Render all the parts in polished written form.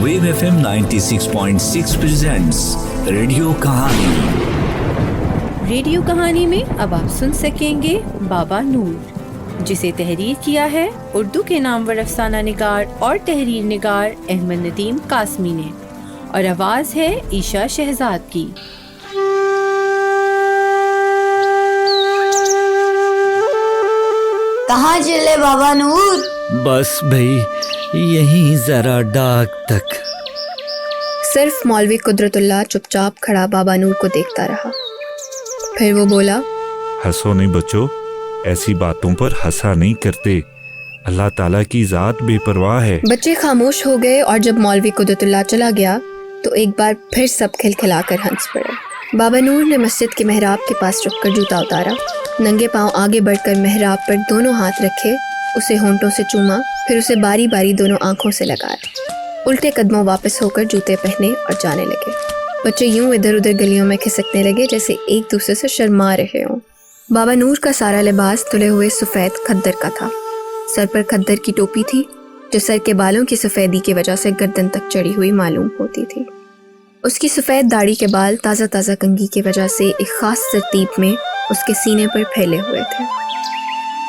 Wave FM 96.6 presents radio कहानी। Radio कहानी में अब आप सुन सकेंगे बाबा नूर, जिसे तहरीर किया है उर्दू के नामवर अफसाना निगार और तहरीर निगार अहमद नदीम कासमी ने, और आवाज़ है ईशा शहजाद की। कहाँ चले बाबा नूर? बस भाई यहीं जरा डाक तक। सिर्फ मौलवी कुदरतुल्लाह चुपचाप खड़ा बाबा नूर को देखता रहा। फिर वो बोला, हंसो नहीं बच्चों, ऐसी बातों पर हंसा नहीं करते। अल्लाह ताला की जात बेपरवाह है। बच्चे खामोश हो गए और जब मौलवी कुदरतुल्लाह चला गया तो एक बार फिर सब खिलखिलाकर हंस पड़े। बाबा नूर ने मस्जिद के मेहराब के पास रुककर जूता उतारा, नंगे पांव आगे बढ़कर मेहराब पर दोनों हाथ रखे, उसे होंठों से चूमा, फिर उसे बारी बारी दोनों आंखों से लगाया। उल्टे कदमों वापस होकर जूते पहने और जाने लगे। बच्चे यूं इधर उधर गलियों में खिसकने लगे जैसे एक दूसरे से शर्मा रहे हों। बाबा नूर का सारा लिबास धुले हुए सफ़ेद खद्दर का था। सर पर खद्दर की टोपी थी जो सर के बालों की सफ़ेदी की वजह से गर्दन तक चढ़ी हुई मालूम होती थी। उसकी सफ़ेद दाढ़ी के बाल ताज़ा ताज़ा कंघी की वजह से एक ख़ास तरतीब में उसके सीने पर फैले हुए थे।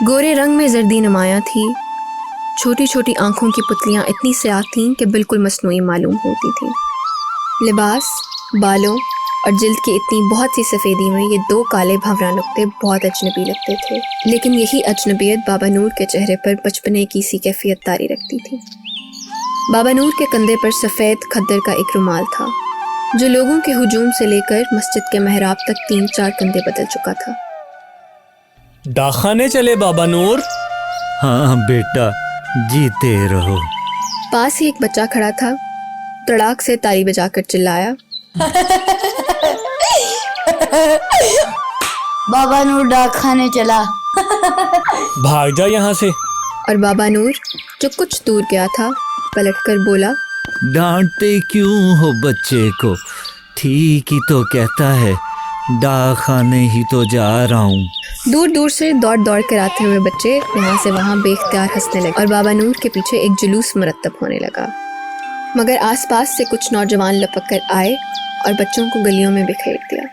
गोरे रंग में जर्दी नुमायाँ थी। छोटी छोटी आँखों की पुतलियाँ इतनी स्याह थीं कि बिल्कुल मसनूई मालूम होती थीं। लिबास, बालों और जिल्द की इतनी बहुत सी सफ़ेदी में ये दो काले भंवरा नुक्ते बहुत अजनबी लगते थे, लेकिन यही अजनबियत बाबा नूर के चेहरे पर बचपने की सी कैफियत तारी रखती थी। बाबा नूर के कंधे पर सफ़ेद खद्दर का एक रुमाल था जो लोगों के हुजूम से लेकर मस्जिद के मेहराब तक 3-4 कंधे बदल चुका था। डाखाने चले बाबा नूर? हाँ बेटा, जीते रहो। पास ही एक बच्चा खड़ा था, तड़ाक से ताली बजाकर चिल्लाया, बाबा नूर डाक खाने चला। भाग जा यहाँ से। और बाबा नूर जो कुछ दूर गया था पलटकर बोला, डांटते क्यों हो बच्चे को? ठीक ही तो कहता है, डाक खाने ही तो जा रहा हूँ। दूर दूर से दौड़ दौड़ कर आते हुए बच्चे यहाँ से वहाँ बेख्तियार हंसने लगे और बाबा नूर के पीछे एक जुलूस मुरतब होने लगा। मगर आसपास से कुछ नौजवान लपक कर आए और बच्चों को गलियों में बिखेर दिया।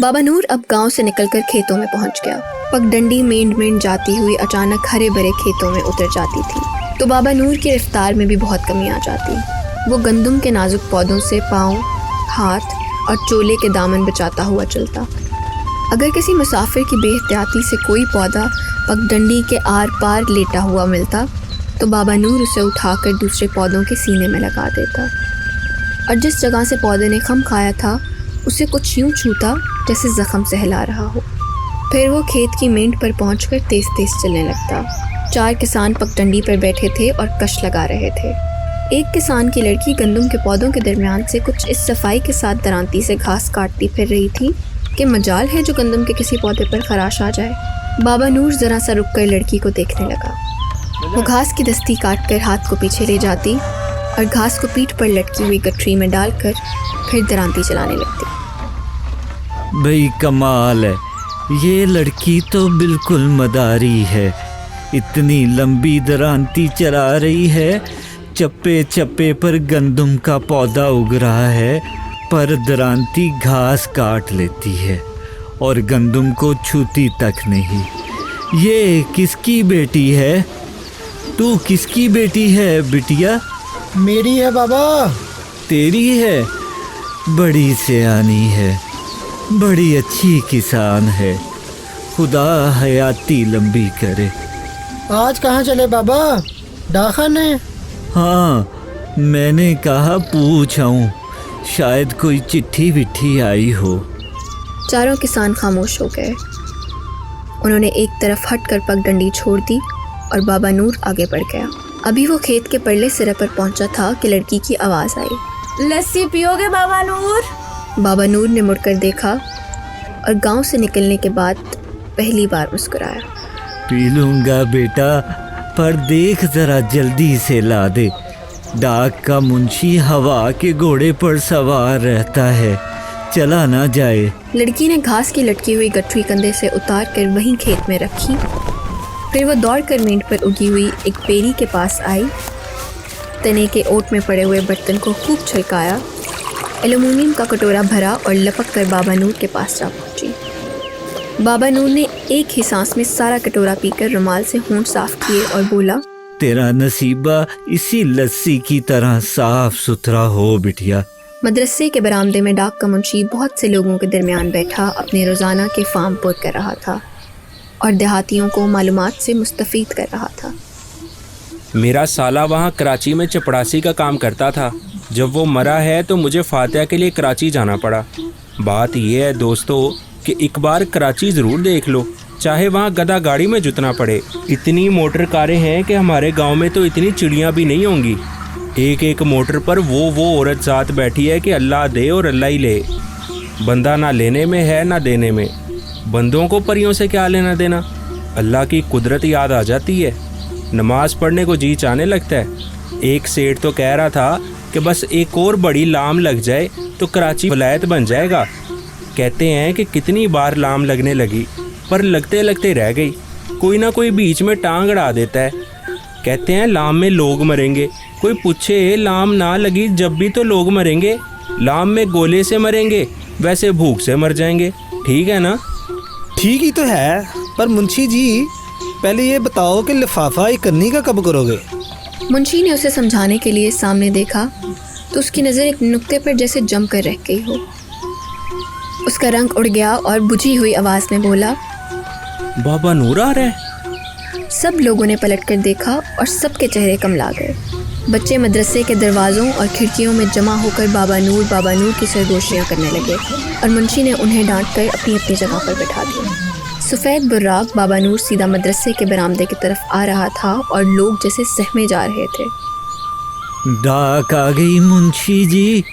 बाबा नूर अब गांव से निकलकर खेतों में पहुँच गया। पगडंडी मेंढ मेंढ जाती हुई अचानक हरे भरे खेतों में उतर जाती थी तो बाबा नूर की रफ्तार में भी बहुत कमी आ जाती। वो गंदम के नाजुक पौधों से पाँव, हाथ और चोले के दामन बचाता हुआ चलता। अगर किसी मुसाफिर की बेहतियाती से कोई पौधा पगडंडी के आर पार लेटा हुआ मिलता तो बाबा नूर उसे उठाकर दूसरे पौधों के सीने में लगा देता और जिस जगह से पौधे ने खम खाया था उसे कुछ यूं छूता जैसे जख्म सहला रहा हो। फिर वो खेत की मेंढ पर पहुंचकर तेज तेज चलने लगता। 4 किसान पगडंडी पर बैठे थे और कश लगा रहे थे। एक किसान की लड़की गंदम के पौधों के दरमियान से कुछ इस सफाई के साथ दरांती से घास काटती फिर रही थी कि मजाल है जो गंदम के किसी पौधे पर खराश आ जाए। बाबा नूर जरा सा रुक कर लड़की को देखने लगा। वो घास की दस्ती काट कर हाथ को पीछे ले जाती और घास को पीठ पर लटकी हुई गठरी में डालकर फिर दरांती चलाने लगती। भाई कमाल है, ये लड़की तो बिल्कुल मदारी है। इतनी लंबी दरांती चला रही है, चप्पे चप्पे पर गंदम का पौधा उग रहा है, पर दरांती घास काट लेती है और गंदम को छूती तक नहीं। ये किसकी बेटी है? तू किसकी बेटी है बिटिया? मेरी है बाबा। तेरी है? बड़ी सियानी है, बड़ी अच्छी किसान है। खुदा हयाती लंबी करे। आज कहाँ चले बाबा? डाखाने? हाँ, मैंने कहा पूछाऊं, शायद कोई चिट्ठी विट्ठी आई हो। चारों किसान खामोश हो गए। उन्होंने एक तरफ हटकर पगडंडी छोड़ दी और बाबा नूर आगे बढ़ गया। अभी वो खेत के परले सिरे पर पहुंचा था कि लड़की की आवाज़ आई, लस्सी पियोगे बाबा नूर? बाबा नूर ने मुड़कर देखा और गांव से निकलने के बाद पहली बार मुस्कुराया। पी लूँगा बेटा, पर देख जरा जल्दी से ला दे। डाक का मुंशी हवा के घोड़े पर सवार रहता है, चला ना जाए। लड़की ने घास की लटकी हुई गठरी कंधे से उतार कर वहीं खेत में रखी। फिर वो दौड़कर मेंढ पर उगी हुई एक पेरी के पास आई तने के ओट में पड़े हुए बर्तन को खूब छलकाया, एल्युमिनियम का कटोरा भरा और लपक कर बाबा नूर के पास जा पहुंची। बाबा नूर ने एक ही सांस में सारा कटोरा पीकर रुमाल से होंठ साफ किए और बोला, तेरा नसीबा इसी लस्सी की तरह साफ सुथरा हो बिटिया। मदरसे के बरामदे में डाक का मुंशी बहुत से लोगों के दरमियान बैठा अपने रोज़ाना के फार्म पुर कर रहा था और देहातियों को मालूमात से मुस्तफ़ीद कर रहा था। मेरा साला वहाँ कराची में चपड़ासी का काम करता था। जब वो मरा है तो मुझे फातिहा के लिए कराची जाना पड़ा। बात यह है दोस्तों कि एक बार कराची ज़रूर देख लो, चाहे वहाँ गधा गाड़ी में जुतना पड़े। इतनी मोटर कारें हैं कि हमारे गांव में तो इतनी चिड़ियाँ भी नहीं होंगी। एक एक मोटर पर वो औरत ज़ात बैठी है कि अल्लाह दे और अल्लाह ही ले। बंदा ना लेने में है ना देने में। बंदों को परियों से क्या लेना देना। अल्लाह की कुदरत याद आ जाती है, नमाज पढ़ने को जी चाहने लगता है। एक सेठ तो कह रहा था कि बस एक और बड़ी लाम लग जाए तो कराची वलायत बन जाएगा। कहते हैं कि कितनी बार लाम लगने लगी पर लगते लगते रह गई। कोई ना कोई बीच में टांग अड़ा देता है। कहते हैं लाम में लोग मरेंगे। कोई पूछे लाम ना लगी जब भी तो लोग मरेंगे। लाम में गोले से मरेंगे, वैसे भूख से मर जाएंगे। ठीक है ना? ठीक ही तो है, पर मुंशी जी पहले ये बताओ कि लिफाफा इकन्नी का कब करोगे? मुंशी ने उसे समझाने के लिए सामने देखा तो उसकी नज़र एक नुक्ते पर जैसे जम कर रह गई हो। उसका रंग उड़ गया और बुझी हुई आवाज़ में बोला, बाबा नूर आ रहा है। सब लोगों ने पलट कर देखा और सबके चेहरे कमला गए। बच्चे मदरसे के दरवाज़ों और खिड़कियों में जमा होकर बाबा नूर की सरगोशियाँ करने लगे और मुंशी ने उन्हें डांट कर अपनी अपनी जगह पर बैठा दिया। सफ़ेद बुर्राक बाबा नूर सीधा मदरसे के बरामदे की तरफ आ रहा था और लोग जैसे सहमे जा रहे थे। डाक आ गई मुंशी जी।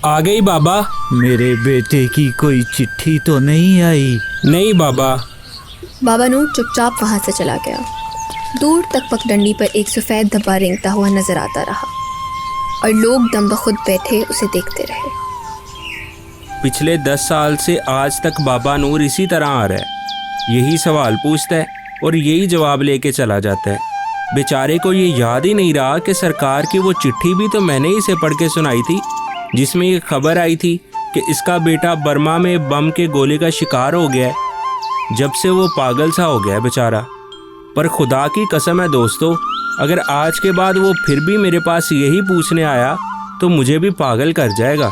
आ गई बाबा। मेरे बेटे की कोई चिट्ठी तो नहीं आई? नहीं बाबा। बाबा नूर चुपचाप वहाँ से चला गया। दूर तक पगडंडी पर एक सफ़ेद धब्बा रेंगता हुआ नजर आता रहा और लोग दम बखुद बैठे उसे देखते रहे। पिछले 10 साल से आज तक बाबा नूर इसी तरह आ रहा है, यही सवाल पूछता है और यही जवाब लेके चला जाता है। बेचारे को ये याद ही नहीं रहा कि सरकार की वो चिट्ठी भी तो मैंने ही इसे पढ़ के सुनाई थी, जिसमें ये खबर आई थी कि इसका बेटा बर्मा में बम के गोले का शिकार हो गया है। जब से वो पागल सा हो गया है बेचारा। पर खुदा की कसम है दोस्तों, अगर आज के बाद वो फिर भी मेरे पास यही पूछने आया तो मुझे भी पागल कर जाएगा।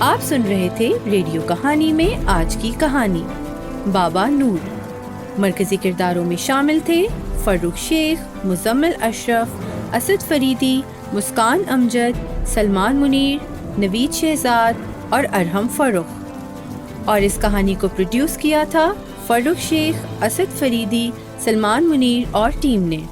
आप सुन रहे थे रेडियो कहानी में आज की कहानी बाबा नूर। मरकजी किरदारों में शामिल थे फर्रुख शेख, मुजम्मिल अशरफ, असद फरीदी, मुस्कान अमजद, सलमान मुनीर, नवीद शहजाद और अरहम फर्रुख। और इस कहानी को प्रोड्यूस किया था फर्रुख शेख, असद फरीदी, सलमान मुनीर और टीम ने।